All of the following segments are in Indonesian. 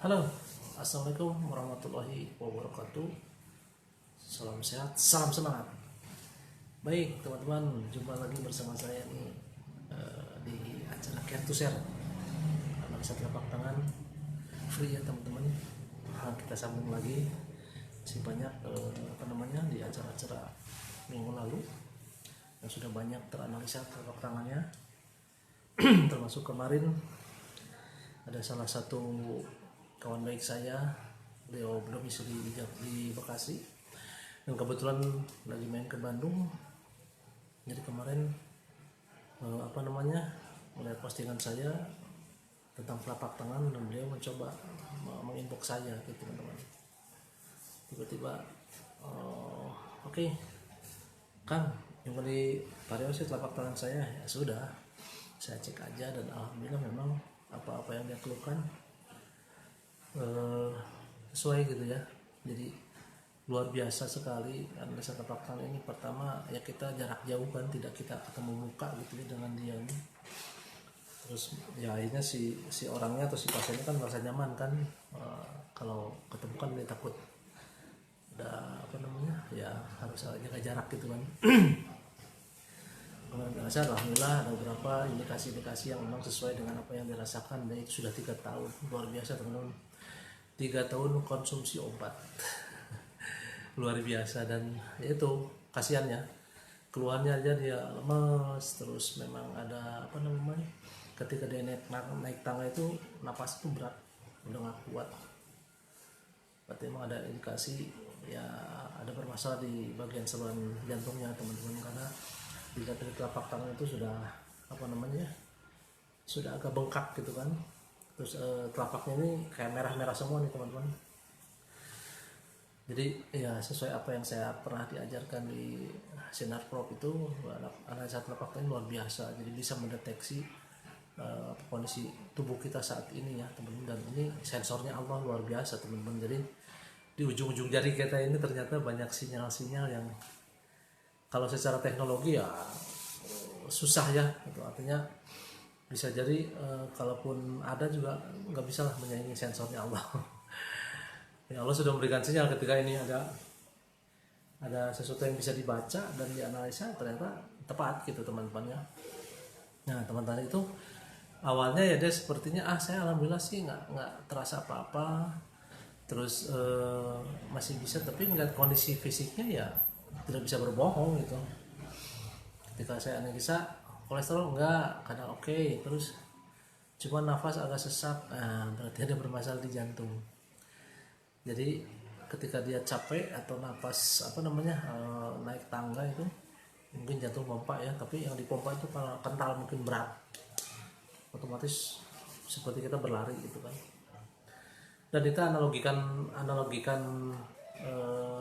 Halo, assalamualaikum warahmatullahi wabarakatuh. Salam sehat, salam semangat. Baik teman-teman, jumpa lagi bersama saya nih di acara Care to Share. Analisa telapak tangan free ya teman-teman. Kita sambung lagi. Masih banyak di acara-acara minggu lalu yang sudah banyak teranalisa telapak tangannya. Termasuk kemarin ada salah satu kawan baik saya, beliau berdomisili di Bekasi dan kebetulan lagi main ke Bandung. Jadi kemarin melihat postingan saya tentang telapak tangan dan beliau mencoba menginbox saya gitu teman-teman. Tiba-tiba oke, Kang, yang beli variasi telapak tangan saya. Ya sudah, saya cek aja dan alhamdulillah memang apa-apa yang dia keluhkan sesuai gitu ya. Jadi luar biasa sekali analisa telapak tangan ini. Pertama ya, kita jarak jauh kan, tidak kita ketemu muka gitu ya dengan dia ini. Terus ya akhirnya si orangnya atau si pasiennya kan merasa nyaman kan, kalau ketemu kan dia takut ada ya harus jaga jarak gitu kan. Alhamdulillah ada beberapa indikasi-indikasi yang memang sesuai dengan apa yang dirasakan, dan itu sudah 3 tahun. Luar biasa teman-teman, 3 tahun konsumsi obat. Luar biasa. Dan itu kasihannya, keluhannya aja dia lemes, terus memang ada ketika dia naik tangga itu napas itu berat, udah gak kuat. Berarti memang ada indikasi ya ada bermasalah di bagian saluran jantungnya teman-teman, karena dilihat dari telapak tangan itu sudah sudah agak bengkak gitu kan. Terus telapaknya ini kayak merah-merah semua nih teman-teman. Jadi ya sesuai apa yang saya pernah diajarkan di Sinar Prof itu, analisa telapak tangan luar biasa. Jadi bisa mendeteksi kondisi tubuh kita saat ini ya teman-teman. Dan ini sensornya Allah luar biasa teman-teman. Jadi di ujung-ujung jari kita ini ternyata banyak sinyal-sinyal yang kalau secara teknologi ya susah ya, itu artinya bisa jadi kalaupun ada juga nggak bisa lah menyaingi sensornya Allah. Ya Allah sudah memberikan sinyal ketika ini ada sesuatu yang bisa dibaca dan dianalisa, ternyata tepat gitu teman-teman ya. Nah teman-teman itu awalnya ya dia sepertinya saya alhamdulillah sih nggak terasa apa-apa, terus masih bisa, tapi ngeliat kondisi fisiknya ya tidak bisa berbohong gitu. Ketika saya analisa kolesterol enggak, kadang oke, terus cuma nafas agak sesak, berarti ada bermasalah di jantung. Jadi ketika dia capek atau nafas naik tangga itu mungkin jantung pompa ya, tapi yang dipompa itu kalau kental mungkin berat, otomatis seperti kita berlari gitu kan. Dan kita analogikan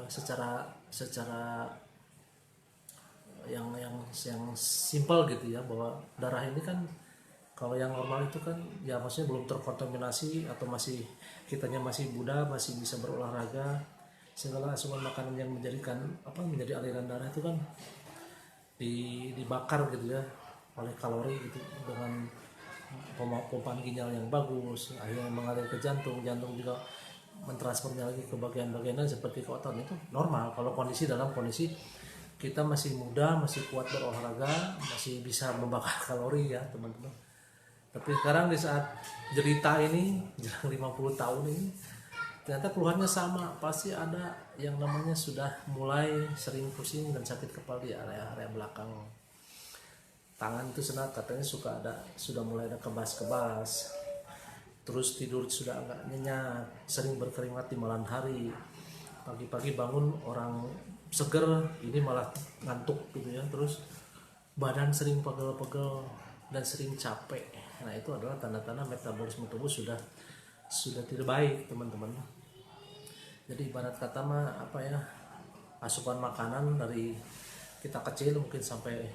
secara yang simpel gitu ya, bahwa darah ini kan kalau yang normal itu kan ya maksudnya belum terkontaminasi atau kitanya masih muda, masih bisa berolahraga, segala asupan makanan yang menjadi aliran darah itu kan dibakar gitu ya oleh kalori gitu, dengan pompaan ginjal yang bagus, akhirnya mengalir ke jantung juga mentransfernya lagi ke bagian-bagian lain seperti ke otot. Itu normal kalau dalam kondisi kita masih muda, masih kuat berolahraga, masih bisa membakar kalori ya teman-teman. Tapi sekarang di saat jelita ini, jarang 50 tahun ini, ternyata keluhannya sama. Pasti ada yang namanya sudah mulai sering pusing dan sakit kepala di area belakang tangan itu. Katanya sudah mulai ada kebas-kebas. Terus tidur sudah agak nyenyak, sering berkeringat di malam hari. Pagi-pagi bangun orang seger, ini malah ngantuk gitu ya. Terus badan sering pegel-pegel dan sering capek. Nah itu adalah tanda-tanda metabolisme tubuh sudah tidak baik teman-teman. Jadi ibarat kata asupan makanan dari kita kecil mungkin sampai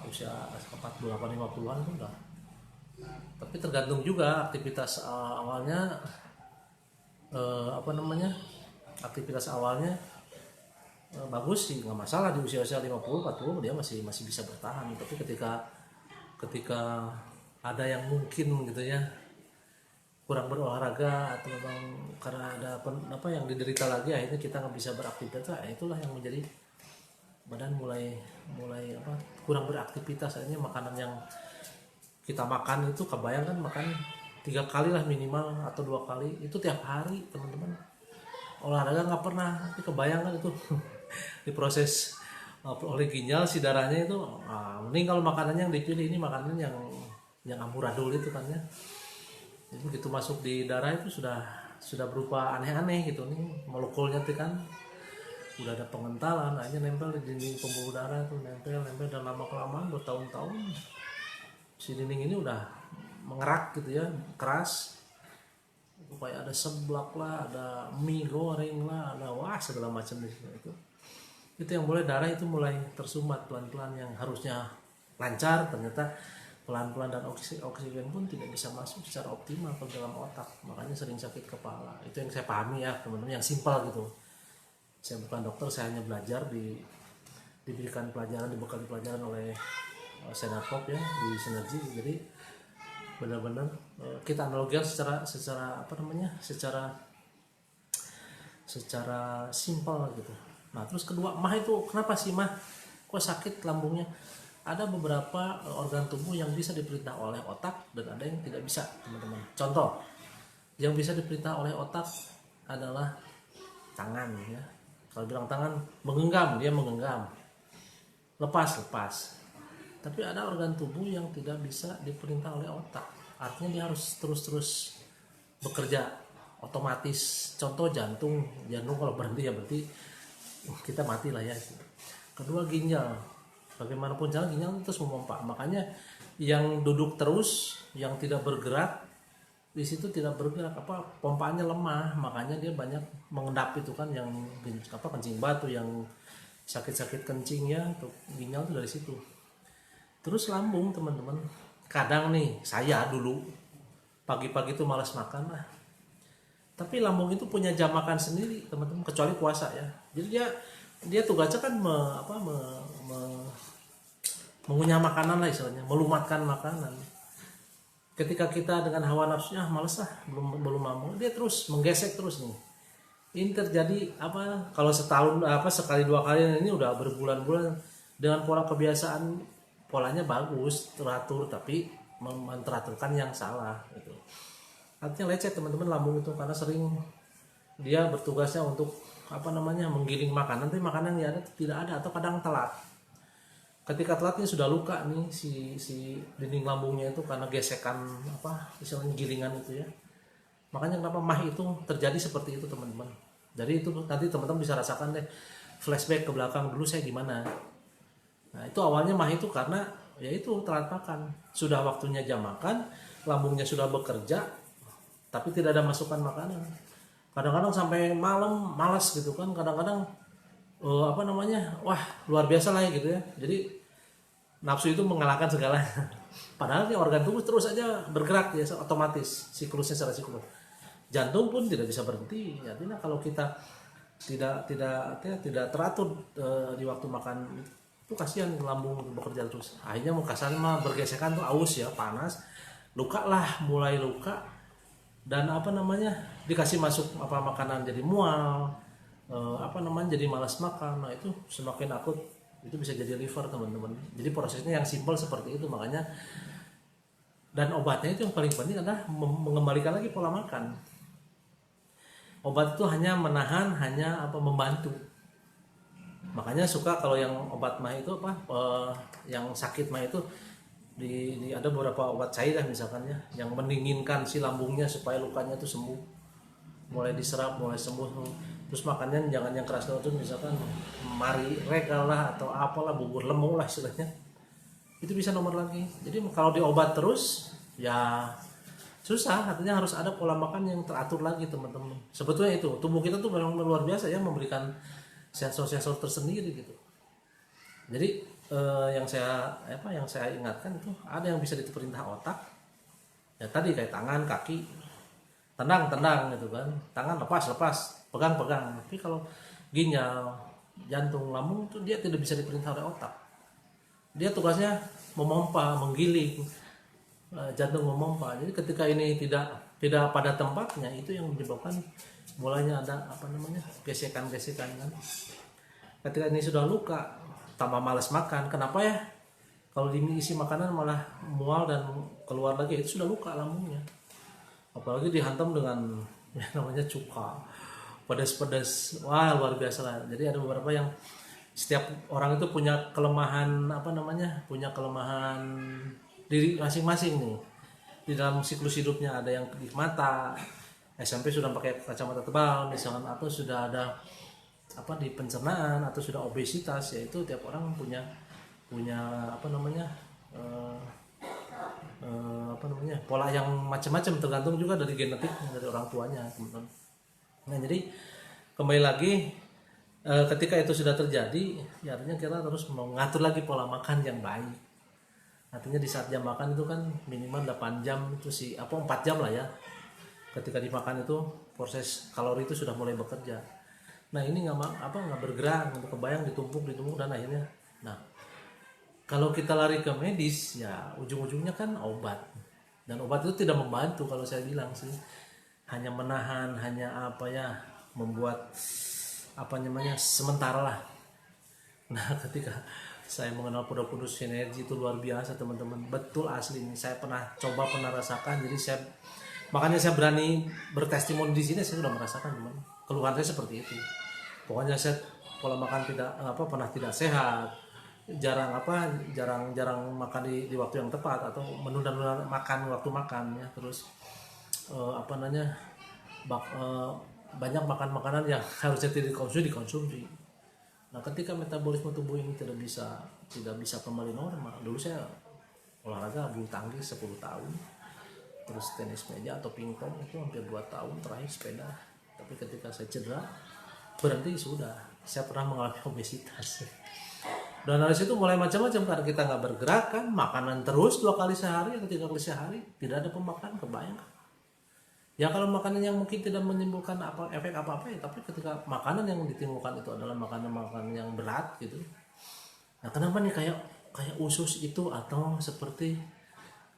usia 48-50an itu udah. Tapi tergantung juga aktivitas awalnya aktivitas awalnya bagus sih, nggak masalah. Di usia 50-40 dia masih bisa bertahan. Tapi ketika ada yang mungkin gitu ya kurang berolahraga atau memang karena ada apa yang diderita lagi akhirnya kita nggak bisa beraktivitas, itulah yang menjadi badan mulai mulai apa kurang beraktivitas. Akhirnya makanan yang kita makan itu kebayang kan, makan 3 kali lah minimal atau 2 kali itu tiap hari teman-teman, olahraga nggak pernah, tapi kebayang kan itu diproses oleh ginjal si darahnya itu. Mending kalau makanannya yang dipilih ini makanan yang amburadul itu kan ya. Jadi begitu masuk di darah itu sudah berupa aneh-aneh gitu nih, molekulnya tuh kan udah ada pengentalan, akhirnya nempel di dinding pembuluh darah tuh, nempel dan lama kelamaan bertahun-tahun si dinding ini udah mengerak gitu ya, keras, kayak ada seblak lah, ada mie goreng lah, ada wah segala macam di situ. Itu yang boleh darah itu mulai tersumbat pelan-pelan, yang harusnya lancar ternyata pelan-pelan, dan oksigen pun tidak bisa masuk secara optimal ke dalam otak, makanya sering sakit kepala. Itu yang saya pahami ya teman-teman, yang simpel gitu. Saya bukan dokter, saya hanya belajar, diberikan pelajaran, dibekali pelajaran oleh Senarprop ya di Sinergi. Jadi benar-benar kita analogikan secara apa namanya, secara simpel gitu. Nah terus kedua, mah itu kenapa sih mah kok sakit lambungnya? Ada beberapa organ tubuh yang bisa diperintah oleh otak dan ada yang tidak bisa teman-teman. Contoh, yang bisa diperintah oleh otak adalah tangan ya. Kalau bilang tangan menggenggam, dia menggenggam, lepas. Tapi ada organ tubuh yang tidak bisa diperintah oleh otak, artinya dia harus terus bekerja otomatis. Contoh jantung kalau berhenti ya berarti kita mati lah ya. Kedua ginjal, bagaimanapun cara ginjal terus memompa, makanya yang duduk terus, yang tidak bergerak di situ tidak bergerak, apa pompaannya lemah, makanya dia banyak mengendap itu kan, yang apa kencing batu, yang sakit kencing ya, untuk ginjal itu dari situ. Terus lambung teman-teman, kadang nih saya dulu pagi-pagi itu malas makan lah, tapi lambung itu punya jam makan sendiri teman-teman, kecuali puasa ya. Jadi dia tugasnya kan mengunyah makanan lah istilahnya, melumatkan makanan. Ketika kita dengan hawa nafsunya males lah, belum mau, dia terus menggesek terus nih. Ini terjadi apa kalau setahun apa sekali 2 kali, ini udah berbulan-bulan dengan pola kebiasaan, polanya bagus teratur, tapi menteraturkan yang salah gitu. Artinya lecet teman-teman lambung itu, karena sering dia bertugasnya untuk apa namanya menggiling makanan, tapi makanan yang ada tidak ada, atau kadang telat. Ketika telatnya sudah luka nih si dinding lambungnya itu karena gesekan apa istilahnya gilingan itu ya. Makanya kenapa mah itu terjadi seperti itu teman-teman. Jadi itu nanti teman-teman bisa rasakan deh flashback ke belakang dulu saya gimana. Nah itu awalnya mah itu karena ya itu telat makan, sudah waktunya jam makan, lambungnya sudah bekerja, tapi tidak ada masukan makanan. Kadang-kadang sampai malam malas gitu kan, kadang-kadang apa namanya, wah luar biasa lah ya gitu ya. Jadi nafsu itu mengalahkan segalanya. Padahal ini organ tubuh terus aja bergerak ya, otomatis siklusnya secara siklus. Jantung pun tidak bisa berhenti. Artinya kalau kita tidak teratur di waktu makan itu kasihan lambung bekerja terus. Akhirnya kasarnya mah bergesekan tuh, aus ya, panas, luka lah, mulai luka, dan apa namanya dikasih masuk apa makanan jadi mual, apa namanya jadi malas makan. Nah itu semakin akut itu bisa jadi liver teman-teman. Jadi prosesnya yang simpel seperti itu, makanya dan obatnya itu yang paling penting adalah mengembalikan lagi pola makan. Obat itu hanya menahan, hanya apa membantu. Makanya suka kalau yang obat mah itu apa yang sakit mah itu ada beberapa obat cair lah misalkan ya, yang mendinginkan si lambungnya supaya lukanya itu sembuh, mulai diserap, mulai sembuh. Terus makannya jangan yang keras terus, misalkan mari regal lah atau apalah, bubur lemu lah istilahnya, itu bisa nomor lagi. Jadi kalau diobat terus ya susah, artinya harus ada pola makan yang teratur lagi teman-teman. Sebetulnya itu tubuh kita tuh memang luar biasa ya, memberikan sensor-sensor tersendiri gitu. Jadi yang saya ingatkan itu ada yang bisa diperintah otak ya, tadi kayak tangan, kaki, tendang gitu kan, tangan lepas, pegang. Tapi kalau ginjal, jantung, lambung itu dia tidak bisa diperintah oleh otak. Dia tugasnya memompa, menggiling, jantung memompa. Jadi ketika ini tidak pada tempatnya, itu yang menyebabkan mulanya ada apa namanya gesekan-gesekan kan. Ketika ini sudah luka, tambah malas makan. Kenapa ya? Kalau diisi makanan malah mual dan keluar lagi, itu sudah luka lambungnya. Apalagi dihantam dengan yang namanya cuka, pedas-pedas, wah luar biasa lah. Jadi ada beberapa yang setiap orang itu punya kelemahan apa namanya, punya kelemahan diri masing-masing nih. Di dalam siklus hidupnya ada yang kedip mata, SMP sudah pakai kacamata tebal misalkan, atau sudah ada apa di pencernaan, atau sudah obesitas, yaitu tiap orang punya apa namanya apa namanya pola yang macam-macam, tergantung juga dari genetik dari orang tuanya teman-teman. Nah jadi kembali lagi ketika itu sudah terjadi, ya artinya kita terus mengatur lagi pola makan yang baik. Artinya di saat jam makan itu kan minimal 8 jam itu 4 jam lah ya. Ketika dimakan itu proses kalori itu sudah mulai bekerja. Nah ini nggak bergerak, untuk kebayang ditumpuk dan akhirnya, nah kalau kita lari ke medis ya ujung-ujungnya kan obat, dan obat itu tidak membantu kalau saya bilang sih, hanya menahan, hanya apa ya, membuat apa namanya sementara lah. Nah ketika saya mengenal produk-produk sinergi itu luar biasa teman-teman, betul asli ini saya pernah rasakan. Jadi makanya saya berani bertestimoni di sini, saya sudah merasakan teman, keluhan saya seperti itu. Pokoknya saya pola makan pernah tidak sehat, jarang makan di waktu yang tepat, atau menunda makan waktu makan ya, terus banyak makan makanan yang harusnya tidak dikonsumsi. Nah ketika metabolisme tubuh ini tidak bisa kembali normal. Dulu saya olahraga bulu tangkis 10 tahun, terus tenis meja atau pingpong itu hampir 2 tahun, terakhir sepeda. Tapi ketika saya cedera berhenti, sudah saya pernah mengalami obesitas. Dan dari situ mulai macam-macam, karena kita nggak bergerak kan, makanan terus 2 kali sehari atau 3 kali sehari, tidak ada pemakan, kebayang. Ya kalau makanan yang mungkin tidak menimbulkan efek apa-apa ya, tapi ketika makanan yang ditimbulkan itu adalah makanan yang berat gitu. Nah kenapa nih kayak usus itu, atau seperti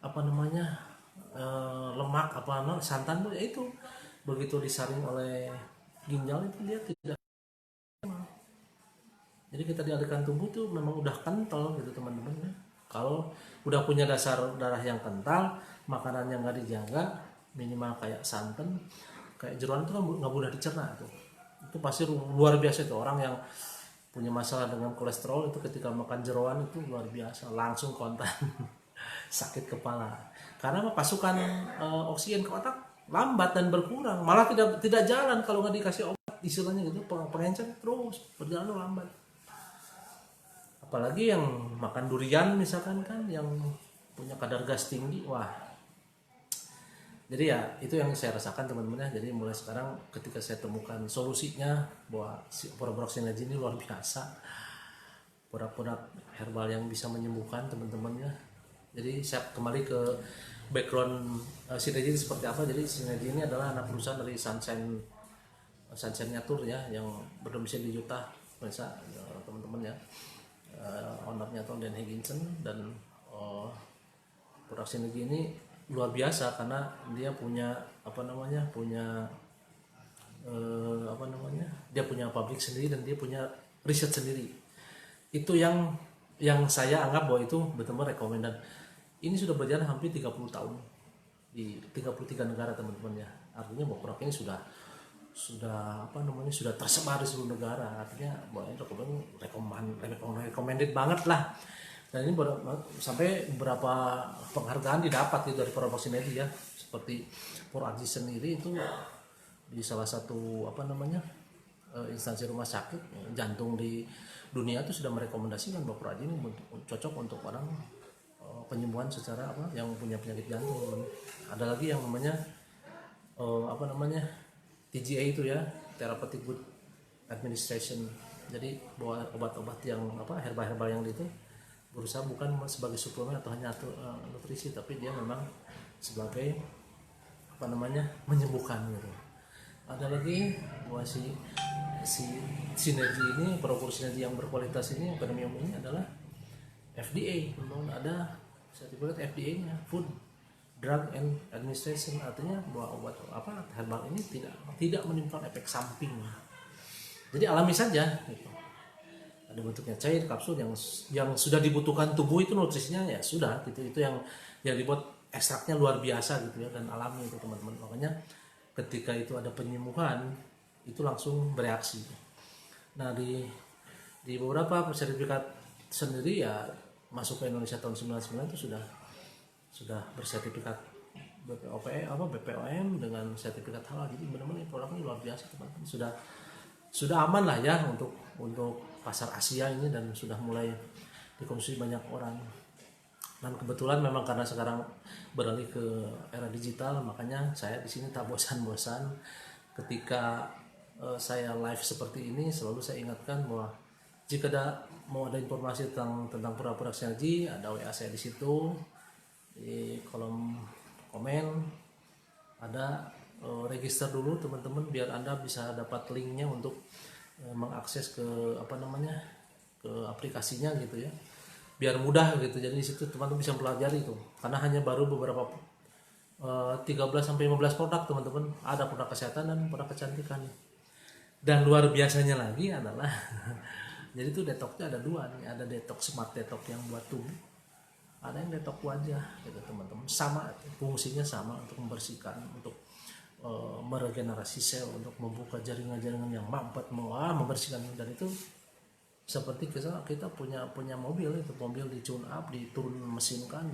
apa namanya lemak santan tuh, ya itu begitu disaring oleh ginjal itu dia tidak. Jadi kita dialihkan tubuh tuh memang udah kental gitu teman-teman ya. Kalau udah punya dasar darah yang kental, makanan yang nggak dijaga, minimal kayak santan, kayak jeroan itu kan nggak mudah dicerna tuh. Itu pasti luar biasa tuh orang yang punya masalah dengan kolesterol itu ketika makan jeroan itu luar biasa, langsung kontan sakit kepala. Karena pasukan oksigen ke otak lambat dan berkurang, malah tidak jalan kalau nggak dikasih obat, istilahnya gitu, pengencer terus berjalan lambat. Apalagi yang makan durian misalkan kan, yang punya kadar gas tinggi, wah. Jadi ya itu yang saya rasakan teman-teman ya. Jadi mulai sekarang ketika saya temukan solusinya bahwa produk sinergi ini luar biasa, produk herbal yang bisa menyembuhkan teman-teman ya. Jadi saya kembali ke background sinergi seperti apa. Jadi sinergi ini adalah anak perusahaan dari Sunshine Nature ya, yang berdomisili di Utah, teman-teman ya. Ownernya Tom Dan Higginson, dan produk sinergi ini luar biasa karena dia punya dia punya pabrik sendiri dan dia punya riset sendiri. Itu yang saya anggap bahwa itu betul-betul rekomendasi. Ini sudah berjalan hampir 30 tahun di 33 negara teman-teman ya. Artinya bahwa produk ini sudah tersebar di seluruh negara. Artinya bahwa ini recommended banget lah. Dan ini sampai beberapa penghargaan didapat gitu dari produk sinergi ya, seperti Puraji sendiri itu di salah satu instansi rumah sakit jantung di dunia itu sudah merekomendasikan bahwa Puraji ini cocok untuk orang penyembuhan secara yang punya penyakit jantung. Ada lagi yang namanya TGA itu ya, Therapeutic Good Administration. Jadi bahwa obat-obat yang herbal yang itu berusaha bukan sebagai suplemen atau hanya nutrisi, tapi dia memang sebagai menyembuhkan gitu. Ada lagi bahwa si sinergi ini, produk sinergi yang berkualitas ini, yang premium ini adalah FDA, memang ada sertifikat FDA-nya, food Drug and Administration, artinya bahwa obat herbal ini tidak menimbulkan efek samping. Jadi alami saja gitu. Ada bentuknya cair, kapsul yang sudah dibutuhkan tubuh itu nutrisinya ya sudah gitu. Itu yang dibuat ekstraknya luar biasa gitu ya, dan alami itu teman-teman. Makanya ketika itu ada penyembuhan itu langsung bereaksi. Nah di beberapa sertifikat sendiri ya masuk ke Indonesia tahun 99 itu sudah bersertifikat BPOM dengan sertifikat halal. Jadi benar-benar produknya luar biasa teman-teman. Sudah aman lah ya untuk pasar Asia ini, dan sudah mulai dikonsumsi banyak orang. Dan kebetulan memang karena sekarang beralih ke era digital, makanya saya di sini tak bosan-bosan ketika saya live seperti ini selalu saya ingatkan bahwa jika mau ada informasi tentang produk-produk sinergi, ada WA saya di situ. Di kolom komen ada, register dulu teman-teman biar Anda bisa dapat linknya untuk mengakses ke ke aplikasinya gitu ya, biar mudah gitu. Jadi di situ teman-teman bisa pelajari itu, karena hanya baru beberapa 13-15 produk teman-teman. Ada produk kesehatan dan produk kecantikan. Dan luar biasanya lagi adalah jadi itu detoxnya ada dua nih, ada detox smart detox yang buat tubuh, ada yang detox wajah gitu teman-teman. Sama fungsinya sama, untuk membersihkan, untuk meregenerasi sel, untuk membuka jaringan-jaringan yang mampet, membersihkan. Dan itu seperti kita punya mobil, itu mobil di tune up, diturun mesinkan,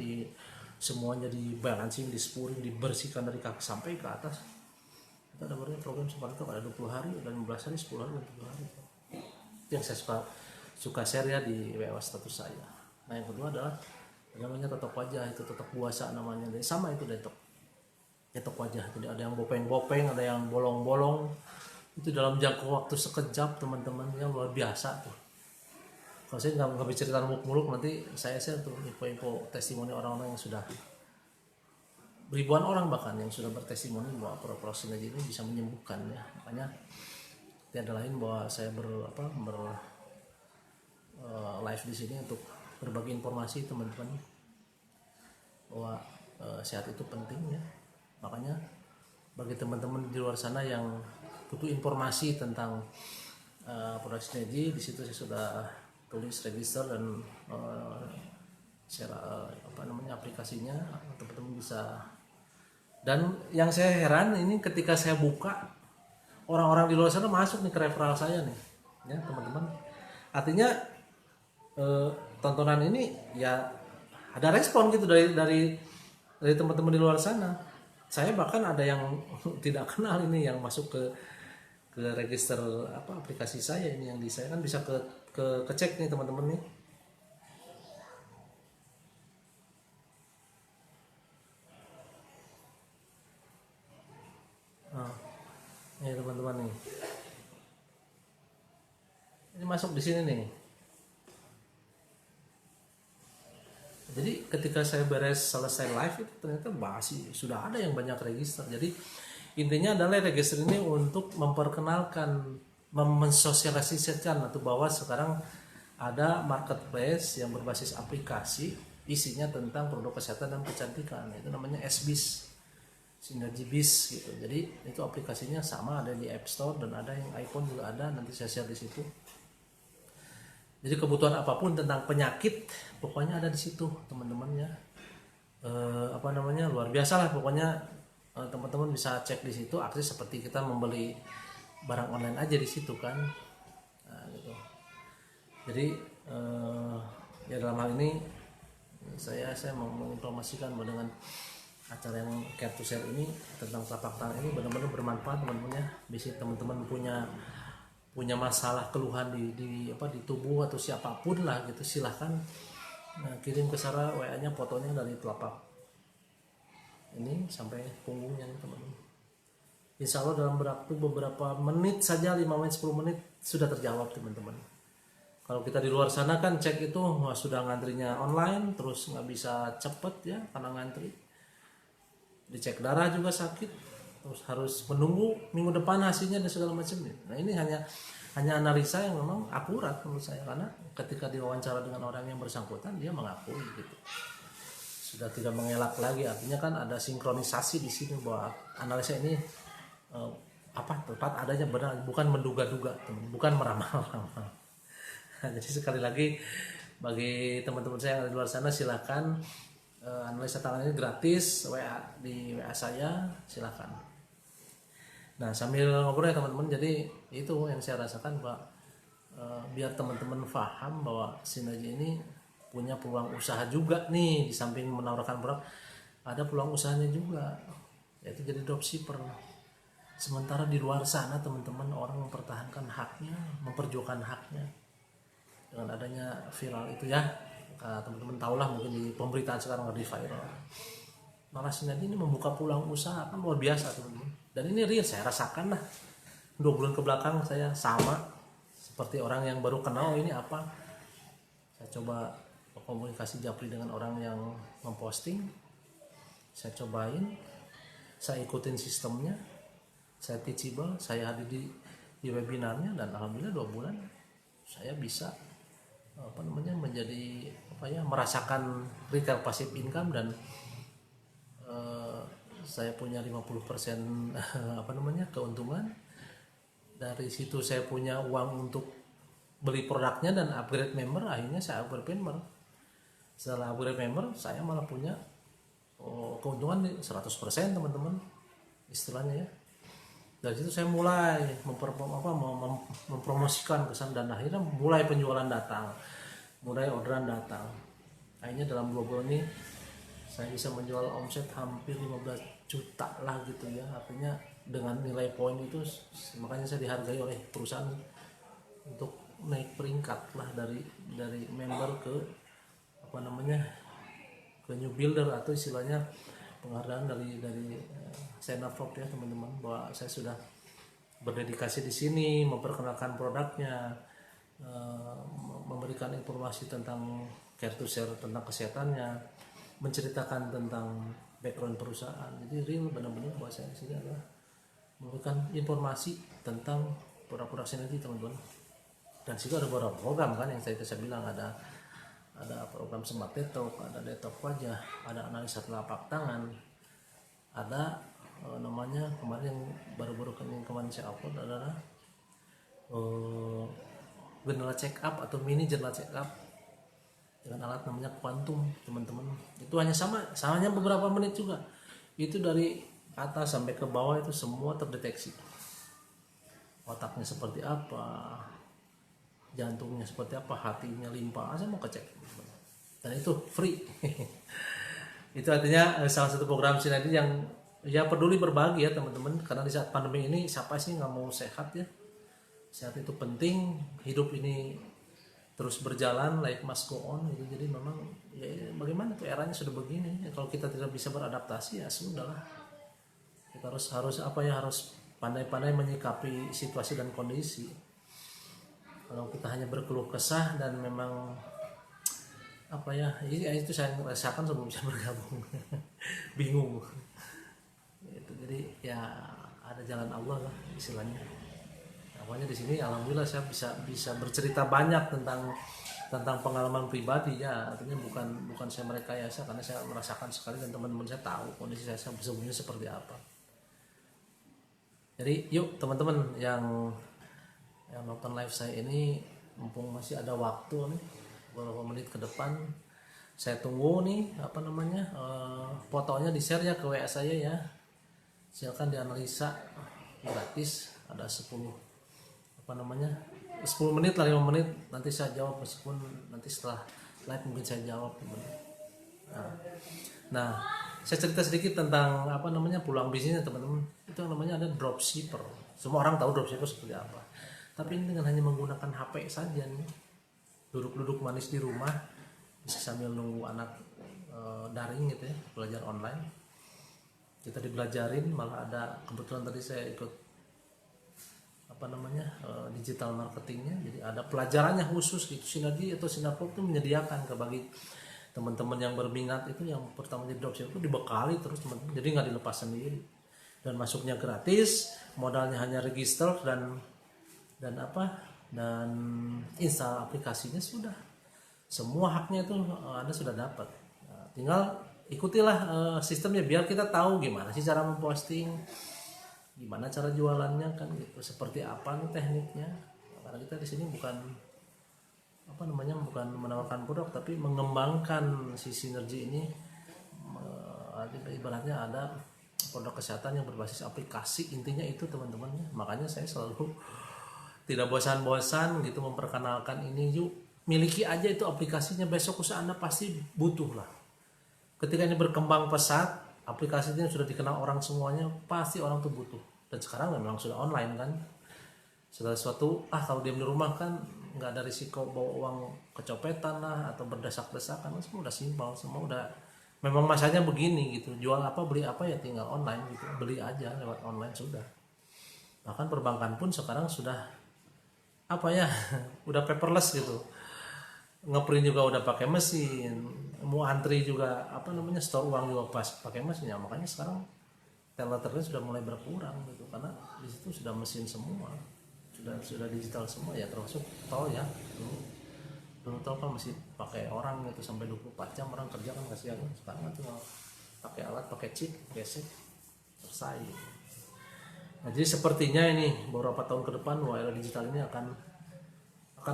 semuanya di balancing, di spuring, dibersihkan dari kaki sampai ke atas. Kita ada program seperti itu, ada 20 hari dan 15 hari, 10 hari dan 30 hari. Itu yang saya suka share ya di WA status saya. Nah yang kedua adalah namanya totok wajah, itu totok puasa namanya. Jadi sama itu detok wajah. Jadi ada yang bopeng-bopeng, ada yang bolong-bolong. Itu dalam jangka waktu sekejap teman-teman, yang luar biasa tuh. Kalau saya nggak bercerita muluk-muluk, nanti saya share tuh info-info testimoni orang-orang yang sudah ribuan orang bahkan yang sudah bertestimoni bahwa produk sinergi ini bisa menyembuhkan ya. Makanya tiada lain bahwa saya live di sini untuk berbagi informasi teman-teman bahwa sehat itu penting ya. Makanya bagi teman-teman di luar sana yang butuh informasi tentang produk sinergi, di situ saya sudah tulis register dan share aplikasinya, teman-teman bisa. Dan yang saya heran ini ketika saya buka, orang-orang di luar sana masuk nih ke referral saya nih ya teman-teman. Artinya tontonan ini ya ada respon gitu dari teman-teman di luar sana. Saya bahkan ada yang tidak kenal ini yang masuk ke register aplikasi saya ini, yang di saya kan bisa kecek nih teman-teman nih. Ini teman-teman nih. Ini masuk di sini nih. Jadi ketika saya selesai live itu ternyata sudah ada yang banyak register. Jadi intinya adalah register ini untuk memperkenalkan, mensosialisasikan atau bahwa sekarang ada marketplace yang berbasis aplikasi, isinya tentang produk kesehatan dan kecantikan. Itu namanya SBIS, Sinergi Biz gitu. Jadi itu aplikasinya sama, ada di App Store dan ada yang iPhone juga ada, nanti saya share di situ. Jadi kebutuhan apapun tentang penyakit pokoknya ada di situ teman-teman ya. Luar biasa lah pokoknya. Teman-teman bisa cek di situ, akses seperti kita membeli barang online aja di situ kan. Nah, gitu. Jadi ya dalam hal ini saya mau menginformasikan bahwa dengan acara yang Care to Share ini tentang telapak tangan ini benar-benar bermanfaat teman-teman ya. Bisa teman-teman punya masalah keluhan di tubuh atau siapapun lah gitu, silahkan kirim ke Sarah WA-nya fotonya dari telapak ini sampai punggungnya nih teman-teman. Insya Allah dalam waktu beberapa menit saja, 5 menit 10 menit sudah terjawab teman-teman. Kalau kita di luar sana kan cek itu sudah ngantrinya online, terus nggak bisa cepet ya karena ngantri. Dicek darah juga sakit, terus harus menunggu minggu depan hasilnya dan segala macam. Nah ini hanya analisa yang memang akurat menurut saya, karena ketika diwawancara dengan orang yang bersangkutan dia mengakui gitu sudah tidak mengelak lagi, artinya kan ada sinkronisasi di sini bahwa analisa ini tepat adanya, benar, bukan menduga-duga, bukan meramal-ramal. Jadi sekali lagi bagi teman-teman saya yang di luar sana, silakan analisa tangan ini gratis, WA di WA saya, silakan. Nah sambil ngobrol ya teman-teman, jadi itu yang saya rasakan Pak, biar teman-teman paham bahwa Sinergi ini punya peluang usaha juga nih, di samping menawarkan produk ada peluang usahanya juga, yaitu jadi dropshipper. Sementara di luar sana teman-teman orang mempertahankan haknya, memperjuangkan haknya dengan adanya viral itu ya, teman-teman tahulah mungkin di pemberitaan sekarang lagi viral. Malah Sinergi ini membuka peluang usaha kan luar biasa teman-teman, dan ini real saya rasakan lah. 2 bulan ke belakang saya sama seperti orang yang baru kenal ini apa, saya coba komunikasi japri dengan orang yang memposting, saya cobain, saya ikutin sistemnya, saya teachable, saya hadir di webinarnya, dan alhamdulillah 2 bulan saya bisa menjadi merasakan retail passive income, dan saya punya 50% keuntungan. Dari situ saya punya uang untuk beli produknya dan upgrade member, akhirnya saya upgrade member. Setelah upgrade member saya malah punya keuntungan 100% teman-teman istilahnya ya. Dari situ saya mulai mempromosikan kesan, dan akhirnya mulai penjualan datang, mulai orderan datang. Akhirnya dalam 2 bulan ini saya bisa menjual omset hampir 15 juta lah gitu ya. Artinya dengan nilai poin itu, makanya saya dihargai oleh perusahaan untuk naik peringkat lah dari member ke ke new builder, atau istilahnya penghargaan dari Sinar Prop ya teman-teman, bahwa saya sudah berdedikasi di sini, memperkenalkan produknya, memberikan informasi tentang care to share tentang kesehatannya, menceritakan tentang background perusahaan. Jadi real benar-benar bahwa saya sini adalah memberikan informasi tentang produk-produk Sinergi teman-teman. Dan situ ada beberapa program kan yang saya bilang, ada program Smart Detox, ada detox wajah, ada analisa telapak tangan, ada namanya kemarin yang baru-baru kemarin saya upload adalah jurnal check up atau mini jurnal check up dengan alat namanya Quantum teman-teman. Itu hanya beberapa menit juga, itu dari atas sampai ke bawah itu semua terdeteksi, otaknya seperti apa, jantungnya seperti apa, hatinya, limpa, saya mau kecek, dan itu free. Itu artinya salah satu program Sinergi yang ya peduli berbagi ya teman-teman, karena di saat pandemi ini siapa sih nggak mau sehat ya. Sehat itu penting, hidup ini terus berjalan, life must go on gitu. Jadi memang ya bagaimana tuh, eranya sudah begini ya, kalau kita tidak bisa beradaptasi ya sudahlah. Kita harus pandai-pandai menyikapi situasi dan kondisi. Kalau kita hanya berkeluh kesah dan memang itu saya merasakan sebelum saya bergabung. Bingung itu. Jadi ya ada jalan Allah lah istilahnya. Pokoknya di sini alhamdulillah saya bisa bercerita banyak tentang pengalaman pribadi ya. Artinya bukan saya merekayasa, karena saya merasakan sekali dan teman-teman saya tahu kondisi saya sebelumnya seperti apa. Jadi yuk teman-teman yang nonton live saya ini, mumpung masih ada waktu nih beberapa menit ke depan, saya tunggu nih fotonya di share ya ke WA saya ya. Silakan dianalisa gratis, ada 10 menit lah, 5 menit nanti saya jawab, meskipun nanti setelah live mungkin saya jawab. Nah saya cerita sedikit tentang peluang bisnisnya teman-teman. Itu yang namanya ada dropshipper. Semua orang tahu dropshipper seperti apa, tapi ini dengan hanya menggunakan HP saja nih, duduk manis di rumah, bisa sambil nunggu anak daring gitu ya, belajar online, kita dibelajarin. Malah ada kebetulan tadi saya ikut digital marketingnya, jadi ada pelajarannya khusus gitu. Sinergi atau Sinar Prop itu menyediakan bagi teman-teman yang berminat itu, yang pertama jadi dropship itu dibekali terus teman-teman, jadi nggak dilepas sendiri, dan masuknya gratis, modalnya hanya register dan install aplikasinya, sudah semua haknya itu Anda sudah dapat. Tinggal ikutilah sistemnya biar kita tahu gimana sih cara memposting, gimana cara jualannya kan gitu, seperti apa nih tekniknya. Karena kita di sini bukan bukan menawarkan produk tapi mengembangkan si sinergi ini. Ibaratnya ada produk kesehatan yang berbasis aplikasi, intinya itu teman-teman. Makanya saya selalu tidak bosan-bosan gitu memperkenalkan ini, yuk miliki aja itu aplikasinya, besok usaha Anda pasti butuh lah. Ketika ini berkembang pesat, aplikasi ini sudah dikenal orang semuanya, pasti orang tuh butuh. Dan sekarang memang sudah online kan, segala sesuatu kalau diam di rumah kan nggak ada risiko bawa uang kecopetan lah atau berdesak-desakan, semua udah simpel, semua udah memang masanya begini gitu. Jual apa beli apa ya tinggal online gitu, beli aja lewat online sudah. Bahkan perbankan pun sekarang sudah udah paperless gitu, ngeprint juga udah pakai mesin, mau antri juga store uang juga pas pakai mesin ya. Makanya sekarang teller-teller sudah mulai berkurang gitu, karena di situ sudah mesin semua, sudah digital semua ya, termasuk tol ya. Dulu tol kan masih pakai orang gitu sampai 24 jam orang kerja kan kasihan. Sekarang cuma pakai alat, pakai chip, gesek, selesai. Nah, jadi sepertinya ini beberapa tahun ke depan era digital ini akan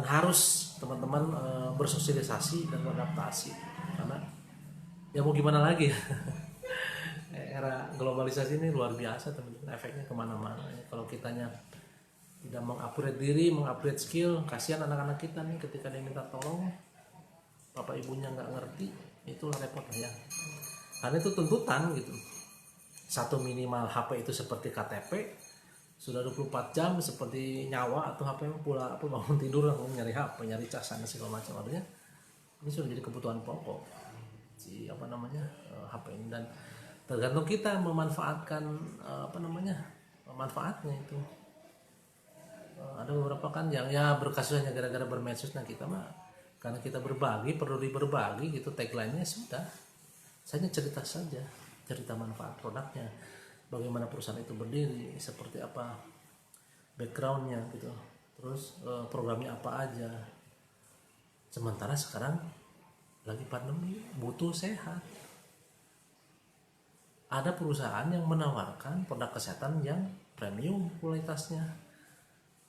harus teman-teman bersosialisasi dan beradaptasi, karena ya mau gimana lagi ya. Era globalisasi ini luar biasa teman-teman, efeknya kemana-mana. Kalau kitanya tidak mengupgrade diri, mengupgrade skill, kasihan anak-anak kita nih ketika dia minta tolong, bapak ibunya nggak ngerti, itu repot ya. Karena itu tuntutan gitu. Satu minimal HP itu seperti KTP, sudah 24 jam seperti nyawa, atau HP pula bangun tidur langsung nyari HP, nyari cas sana segala macam. Artinya ini sudah jadi kebutuhan pokok si HP ini, dan tergantung kita memanfaatkan manfaatnya itu. Ada beberapa kan yang ya berkasus hanya gara-gara bermedsos. Nah kita mah karena kita berbagi, perlu berbagi gitu, tagline-nya sudah, saya cerita saja, cerita manfaat produknya, bagaimana perusahaan itu berdiri, seperti apa backgroundnya gitu, terus programnya apa aja. Sementara sekarang lagi pandemi, butuh sehat. Ada perusahaan yang menawarkan produk kesehatan yang premium kualitasnya,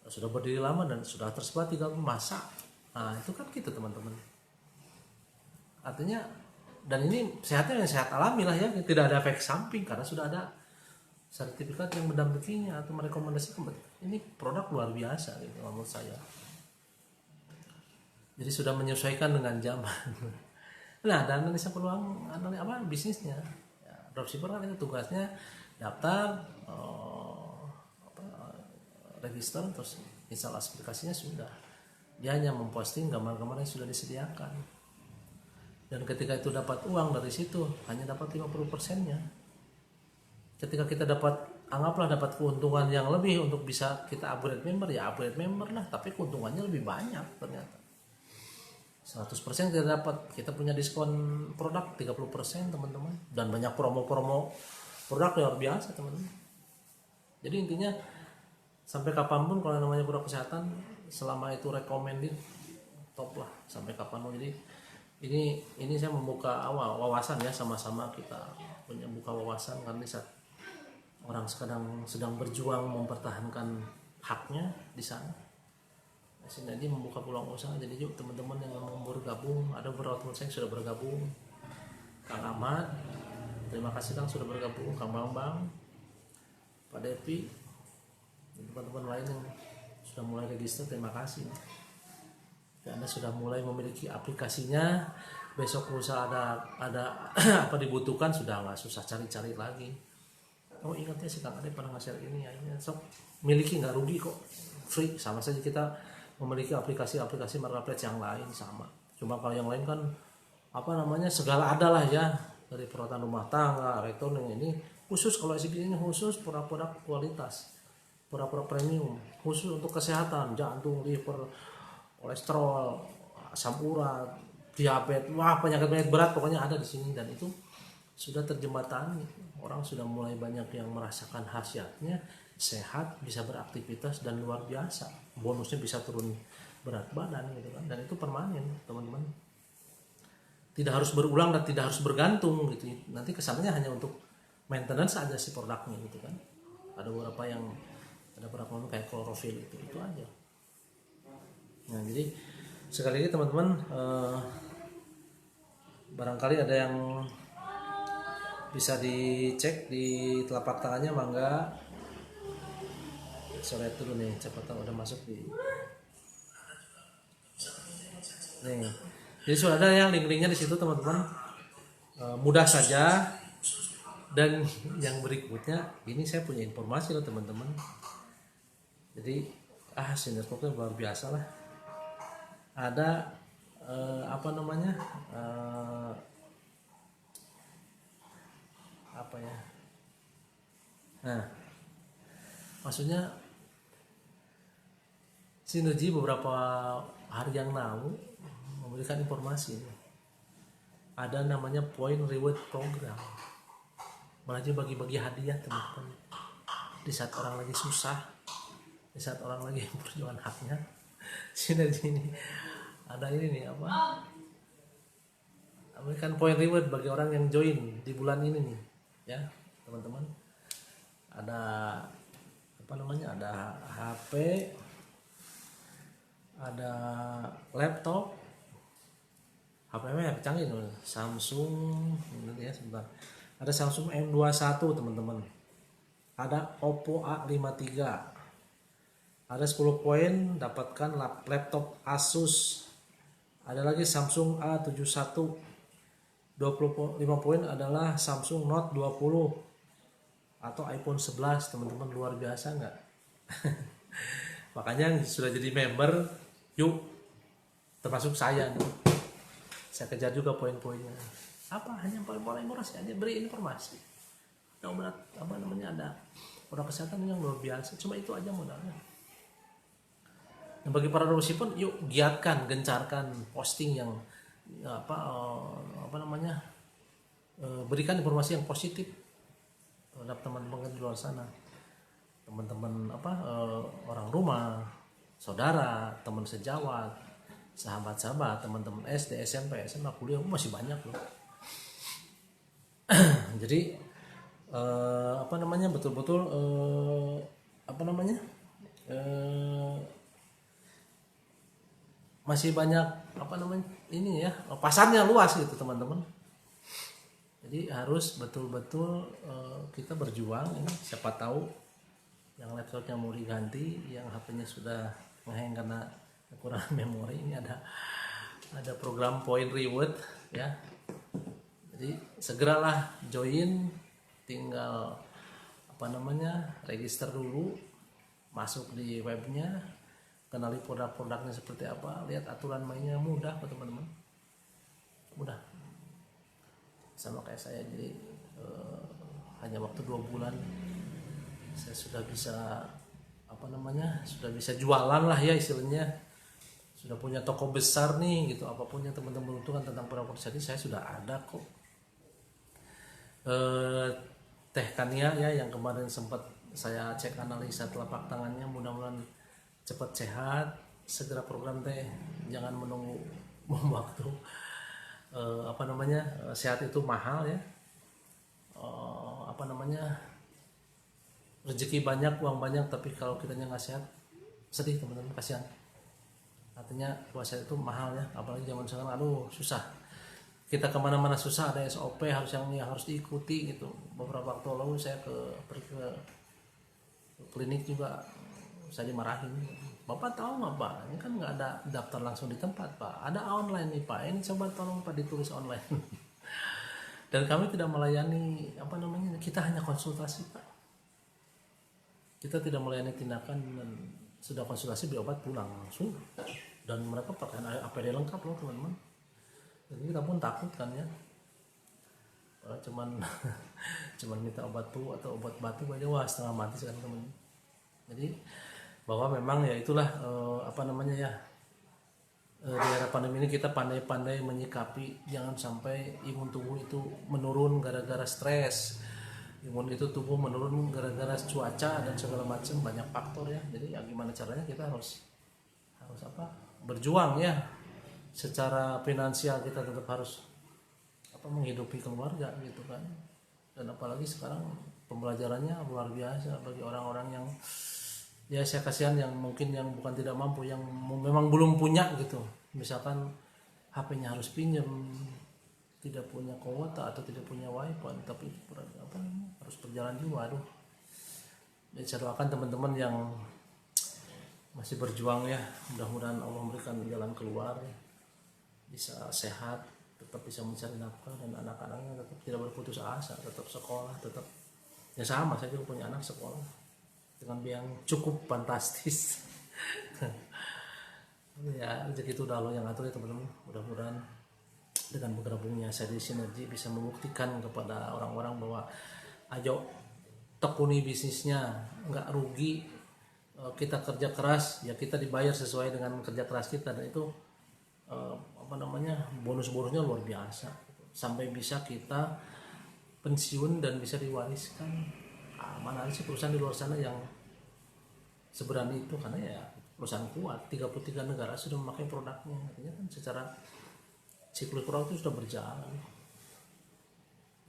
sudah berdiri lama dan sudah tersebar 3 masa. Nah itu kan gitu teman-teman. Artinya, dan ini sehatnya yang sehat alami lah ya, tidak ada efek samping karena sudah ada sertifikat yang mendampinginya atau merekomendasikan. Ini produk luar biasa gitu menurut saya. Jadi sudah menyesuaikan dengan zaman. Nah, dan analisa peluang bisnisnya. Ya, dropshipper kan itu tugasnya daftar, register, terus install aplikasinya sudah. Dia hanya memposting gambar-gambar yang sudah disediakan. Dan ketika itu dapat uang dari situ, hanya dapat 50%-nya. Ketika kita anggaplah dapat keuntungan yang lebih untuk bisa kita upgrade member, ya upgrade member lah, tapi keuntungannya lebih banyak ternyata. 100% kita dapat, kita punya diskon produk 30% teman-teman, dan banyak promo-promo produk luar biasa teman-teman. Jadi intinya sampai kapanpun kalau namanya produk kesehatan, selama itu recommended, top lah sampai kapanpun. Jadi ini saya membuka wawasan ya, sama-sama kita punya buka wawasan, karena saat orang sedang berjuang mempertahankan haknya di sana. Jadi membuka peluang usaha. Jadi yuk teman-teman yang mau bergabung, ada beberapa teman saya yang sudah bergabung. Kang Ahmad, terima kasih Kang sudah bergabung. Kang Bambang, Pak Depi, teman-teman lain yang sudah mulai register, terima kasih. Anda sudah mulai memiliki aplikasinya. Besok usaha ada apa dibutuhkan, sudah nggak susah cari-cari lagi. Oh ingatnya si Kang Ade pernah nge-share ini ya, sok miliki, nggak rugi kok, free. Sama saja kita memiliki aplikasi marketplace yang lain sama. Cuma kalau yang lain kan segala ada lah ya, dari perawatan rumah tangga, returning, ini khusus. Kalau SCB ini khusus produk kualitas, produk premium, khusus untuk kesehatan, jantung, liver, kolesterol, asam urat, diabetes, penyakit berat pokoknya ada di sini. Dan itu sudah terjembatani, orang sudah mulai banyak yang merasakan khasiatnya, sehat, bisa beraktivitas, dan luar biasa. Bonusnya bisa turun berat badan gitu kan, dan itu permanen teman-teman. tidak harus berulang dan tidak harus bergantung gitu. Nanti kesannya hanya untuk maintenance aja si produknya gitu kan. Ada produk kayak klorofil itu aja. Nah jadi sekali lagi teman-teman, barangkali ada yang bisa dicek di telapak tangannya, mangga. Saya lihat dulu nih, cepat tahu udah masuk di nih. Jadi sudah ada ya link-linknya di situ teman-teman. Mudah saja. Dan yang berikutnya ini saya punya informasi loh teman-teman. Jadi Sinerpropnya luar biasa lah. Ada apa namanya? Apa ya? Nah, maksudnya Sinergi beberapa hari yang lalu memberikan informasi. Ada namanya Point Reward Program. Malah dia bagi-bagi hadiah teman-teman. Di saat orang lagi susah, di saat orang lagi perjuangan haknya, Sinergi ini ada ini nih apa? Memberikan point reward bagi orang yang join di bulan ini nih, ya teman-teman. Ada apa namanya? Ada HP, ada laptop, HP-nya canggih nih, Samsung, ini ya sebentar. Ada Samsung M21 teman-teman. Ada Oppo A53. Ada 10 poin dapatkan laptop Asus. Ada lagi Samsung A71. 25 poin adalah Samsung Note 20 atau iPhone 11 teman-teman. Luar biasa nggak? Makanya sudah jadi member, yuk, termasuk saya nih. Saya kejar juga poin-poinnya. Apa hanya paling murah sih, hanya beri informasi. Ada obat apa namanya, ada produk kesehatan yang luar biasa. Cuma itu aja modalnya. Nah, bagi para dropshipper pun yuk giatkan, gencarkan posting yang apa namanya, berikan informasi yang positif terhadap teman-teman di luar sana. Teman-teman orang rumah, saudara, teman sejawat, sahabat-sahabat, teman-teman SD, SMP, SMA, kuliah masih banyak loh. Jadi betul-betul masih banyak ini ya, pasarnya luas gitu teman-teman. Jadi harus betul-betul kita berjuang ini. Siapa tahu yang laptopnya mau diganti, yang HP-nya sudah ngehang karena kekurangan memori, ini ada program point reward ya. Jadi segeralah join, tinggal register dulu, masuk di webnya, kenali produk-produknya seperti apa, lihat aturan mainnya, mudah kok teman-teman, mudah. Sama kayak saya, jadi hanya waktu 2 bulan saya sudah bisa sudah bisa jualan lah ya istilahnya, sudah punya toko besar nih gitu. Apapun yang teman-teman butuhkan tentang produk jadi saya sudah ada kok. Teh Kania ya, yang kemarin sempat saya cek analisa telapak tangannya, mudah-mudahan cepat sehat. Segera program teh, jangan menunggu waktu. Sehat itu mahal ya. Rezeki banyak, uang banyak, tapi kalau kitanya nggak sehat, sedih teman-teman, kasihan. Artinya puasa itu mahal ya, apalagi zaman sekarang, susah. Kita kemana-mana susah, ada SOP yang harus diikuti gitu. Beberapa waktu lalu saya pergi ke klinik juga, saya dimarahin. Bapak tahu nggak Pak, ini kan nggak ada daftar langsung di tempat Pak, ada online nih Pak, ini coba tolong Pak ditulis online. Dan kami tidak melayani kita hanya konsultasi Pak. Kita tidak melayani tindakan, dan sudah konsultasi beli obat pulang langsung. Dan mereka pakai APD lengkap loh teman-teman. Jadi kita pun takut kan ya, cuman minta obat flu atau obat batuk aja wah setengah mati sekarang teman. Jadi bahwa memang ya itulah di era pandemi ini kita pandai-pandai menyikapi, jangan sampai imun tubuh itu menurun gara-gara stres, imun itu tubuh menurun gara-gara cuaca dan segala macam, banyak faktor ya. Jadi ya gimana caranya kita harus berjuang ya. Secara finansial kita tetap harus menghidupi keluarga gitu kan. Dan apalagi sekarang pembelajarannya luar biasa bagi orang-orang yang ya saya kasihan yang mungkin yang bukan tidak mampu, yang memang belum punya gitu, misalkan HP-nya harus pinjam, tidak punya kuota atau tidak punya wifi, tapi harus berjalan juga. Aduh, dan saya doakan teman-teman yang masih berjuang ya, mudah-mudahan Allah memberikan jalan keluar, bisa sehat, tetap bisa mencari nafkah, dan anak-anaknya tetap tidak berputus asa, tetap sekolah, tetap ya sama, saya juga punya anak sekolah dengan biaya yang cukup fantastis. Ya rezeki itu udah Allah yang atur ya teman-teman. Mudah-mudahan dengan bergabungnya saya di Sinergi bisa membuktikan kepada orang-orang bahwa ayo tekuni bisnisnya, nggak rugi, kita kerja keras ya kita dibayar sesuai dengan kerja keras kita, dan itu bonus-bonusnya luar biasa sampai bisa kita pensiun dan bisa diwariskan. Mana ada sih perusahaan di luar sana yang seberani itu, karena ya perusahaan kuat, 33 negara sudah memakai produknya, artinya kan secara siklus itu sudah berjalan,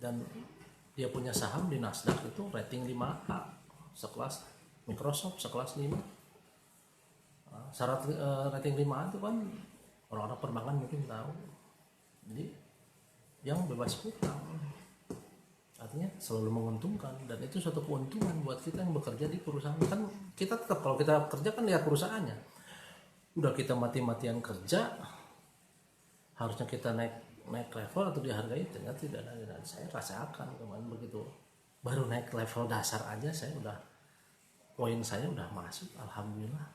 dan dia punya saham di Nasdaq itu rating 5A, sekelas Microsoft, sekelas 5. Syarat rating 5A itu kan orang-orang perbankan mungkin tahu, jadi yang bebas hutang, artinya selalu menguntungkan, dan itu suatu keuntungan buat kita yang bekerja di perusahaan. Kan kita tetap kalau kita kerja kan lihat perusahaannya, udah kita mati-matian kerja harusnya kita naik level atau dihargai, ternyata tidak ada. Dan saya rasakan kemarin begitu baru naik level dasar aja saya udah, poin saya udah masuk, alhamdulillah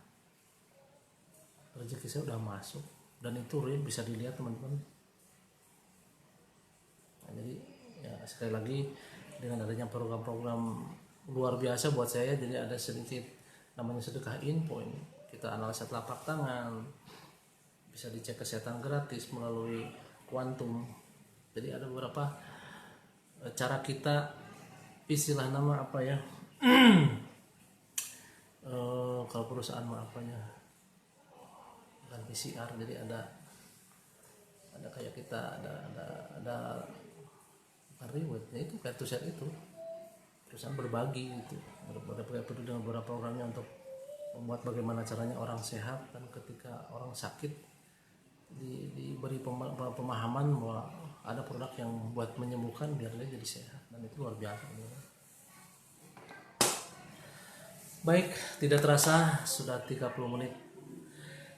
rezeki saya udah masuk, dan itu real bisa dilihat teman-teman. Nah, jadi ya sekali lagi dengan adanya program-program luar biasa buat saya, jadi ada sedikit namanya sedekah inpoint, kita analisa telapak tangan, bisa dicek kesehatan gratis melalui Quantum. Jadi ada beberapa cara kita, istilah nama apa ya, kalau perusahaan apanya bukan PCR, jadi ada kayak kita ada reward, itu kayak to share, itu perusahaan berbagi gitu, peduli dengan beberapa programnya untuk membuat bagaimana caranya orang sehat, dan ketika orang sakit diberi pemahaman bahwa ada produk yang buat menyembuhkan biar dia jadi sehat, dan itu luar biasa. Baik, tidak terasa sudah 30 menit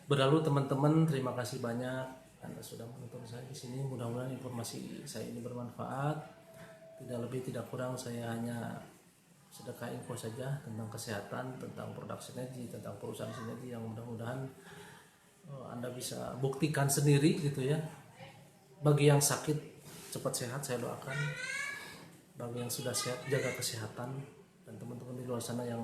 berlalu teman-teman. Terima kasih banyak Anda sudah menonton saya di sini. Mudah-mudahan informasi saya ini bermanfaat. Tidak lebih tidak kurang, saya hanya sedekah info saja tentang kesehatan, tentang produk Sinergi, tentang perusahaan Sinergi, yang mudah-mudahan Anda bisa buktikan sendiri gitu ya. Bagi yang sakit cepat sehat saya doakan, bagi yang sudah sehat jaga kesehatan, dan teman-teman di luar sana yang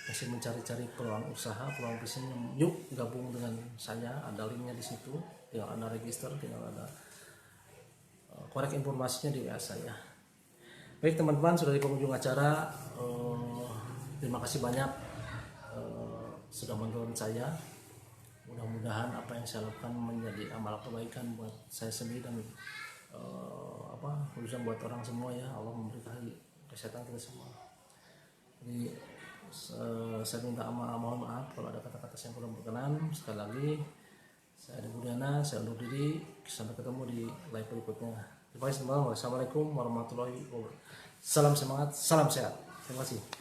masih mencari-cari peluang usaha, peluang bisnis, yuk gabung dengan saya, ada linknya di situ, tinggal Anda register, tinggal Anda korek informasinya di WA saya. Baik teman-teman, sudah di penghujung acara, terima kasih banyak sudah menonton saya. Mudah-mudahan apa yang saya lakukan menjadi amal kebaikan buat saya sendiri, dan khususnya buat orang semua ya. Allah memberkahi kesehatan kita semua. Jadi saya minta mohon maaf kalau ada kata-kata yang kurang berkenan. Sekali lagi, saya Adi Budiana, saya undur diri. Sampai ketemu di live berikutnya. Terima kasih teman-teman. Wassalamualaikum warahmatullahi wabarakatuh. Salam semangat, salam sehat. Terima kasih.